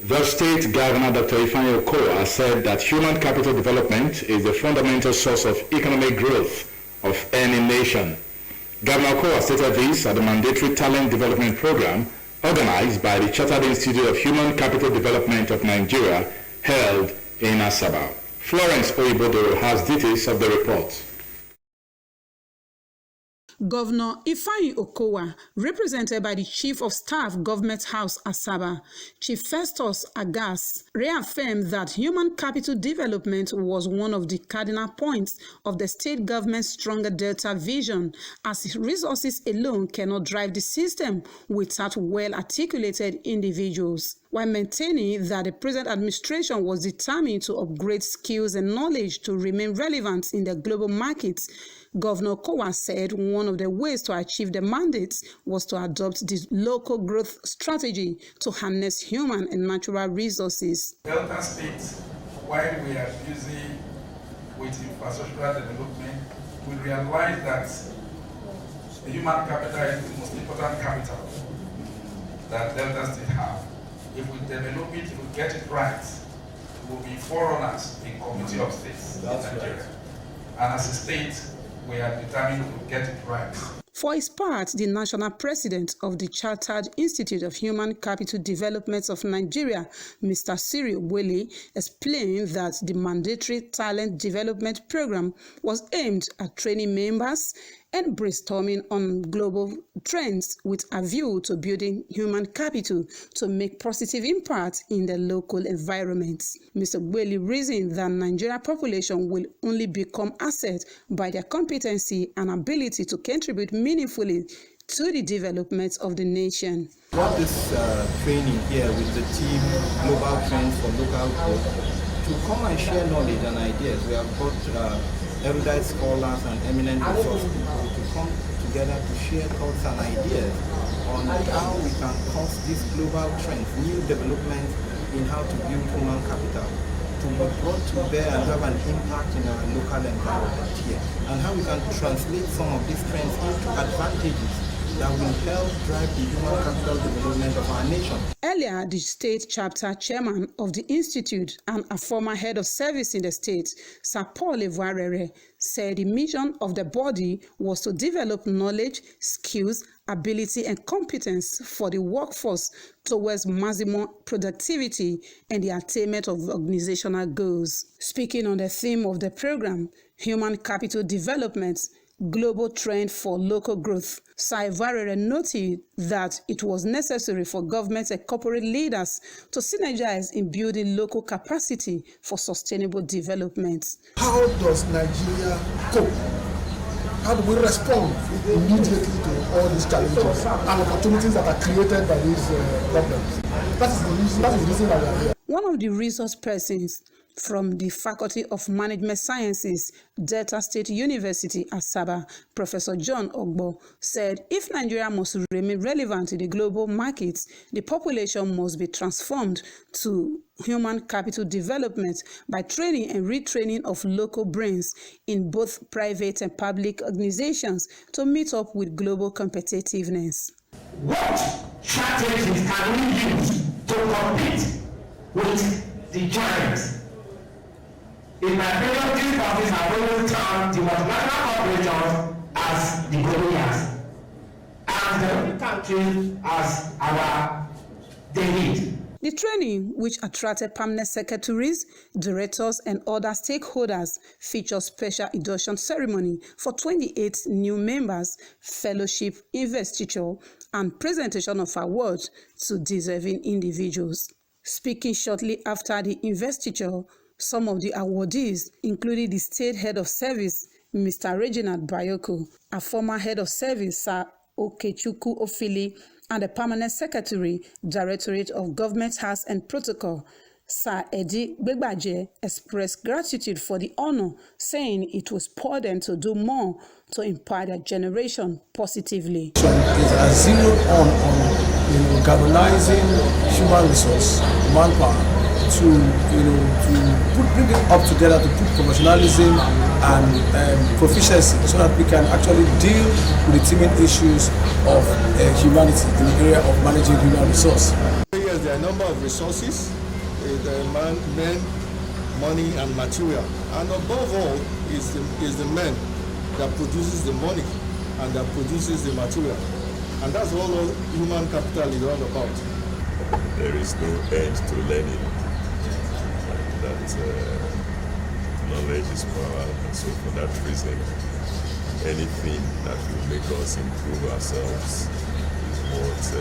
The state governor, Dr. Ifeanyi Okowa, said that human capital development is the fundamental source of economic growth of any nation. Governor Okowa stated this at the mandatory talent development program organized by the Chartered Institute of Human Capital Development of Nigeria, held in Asaba. Florence Oyibodo has details of the report. Governor Ifeanyi Okowa, represented by the Chief of Staff, Government House, Asaba, Chief Festus Agas, reaffirmed that human capital development was one of the cardinal points of the state government's Stronger Delta vision, as resources alone cannot drive the system without well-articulated individuals. While maintaining that the present administration was determined to upgrade skills and knowledge to remain relevant in the global markets, Governor Okowa said one of the ways to achieve the mandates was to adopt the local growth strategy to harness human and natural resources. Delta State, while we are busy with infrastructural development, we realize that the human capital is the most important capital that Delta State have. If we develop it, if we get it right, we will be forerunners in community of states in Nigeria. Right. And as a state, we are determined to get it right. For his part, the national president of the Chartered Institute of Human Capital Development of Nigeria, Mr. Cyril Wele, explained that the mandatory talent development program was aimed at training members and brainstorming on global trends with a view to building human capital to make positive impact in the local environment. Mr. Wele reasoned that Nigerian population will only become asset by their competency and ability to contribute meaningfully to the development of the nation. What this training here with the team Global Trends for Local Growth to come and share knowledge and ideas. We have got erudite scholars and eminent resource people to come together to share thoughts and ideas on how we can cause these global trends, new developments in how to build human capital, to be brought to bear and have an impact in our local environment here, and how we can translate some of these trends into advantages that will help drive the human capital development of our nation. Earlier, the state chapter chairman of the institute and a former head of service in the state, Sir Paul Evarere, said the mission of the body was to develop knowledge, skills, ability, and competence for the workforce towards maximum productivity and the attainment of organizational goals. Speaking on the theme of the program, Human Capital Development, Global Trend for Local Growth, Sir Evarere noted that it was necessary for government and corporate leaders to synergize in building local capacity for sustainable development. How does Nigeria cope? How do we respond immediately to all these challenges and opportunities that are created by these problems? That is the reason why we are here. One of the resource persons from the Faculty of Management Sciences, Delta State University, Asaba, Professor John Ogbo, said if Nigeria must remain relevant in the global markets, the population must be transformed to human capital development by training and retraining of local brains in both private and public organizations to meet up with global competitiveness. What strategies can we use to compete with the giants? In my previous office, I always termed the multinational corporations as the Goliaths and the countries as our David. The training, which attracted permanent secretaries, directors, and other stakeholders, featured special induction ceremony for 28 new members, fellowship, investiture, and presentation of awards to deserving individuals. Speaking shortly after the investiture, some of the awardees included the State Head of Service, Mr. Reginald Bayoko, a former Head of Service, Sir Okechukwu Ofili, and the Permanent Secretary, Directorate of Government House and Protocol, Sir Eddie Begbaje, expressed gratitude for the honor, saying it was for them to do more to impact their generation positively. So it's a zero on galvanizing human resource, manpower, to bring it up together, to put professionalism and proficiency so that we can actually deal with the teeming issues of humanity in the area of managing human resource. Yes, because there are a number of resources, men, money, and material. And above all is the men that produces the money and that produces the material. And that's all human capital is all about. There is no end to learning. That knowledge is power, and so for that reason, anything that will make us improve ourselves is worth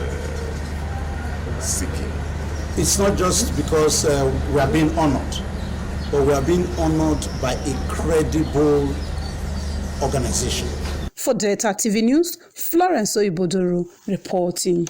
seeking. It's not just because we are being honored, but we are being honored by a credible organization. For Delta TV News, Florence Oibodoro reporting.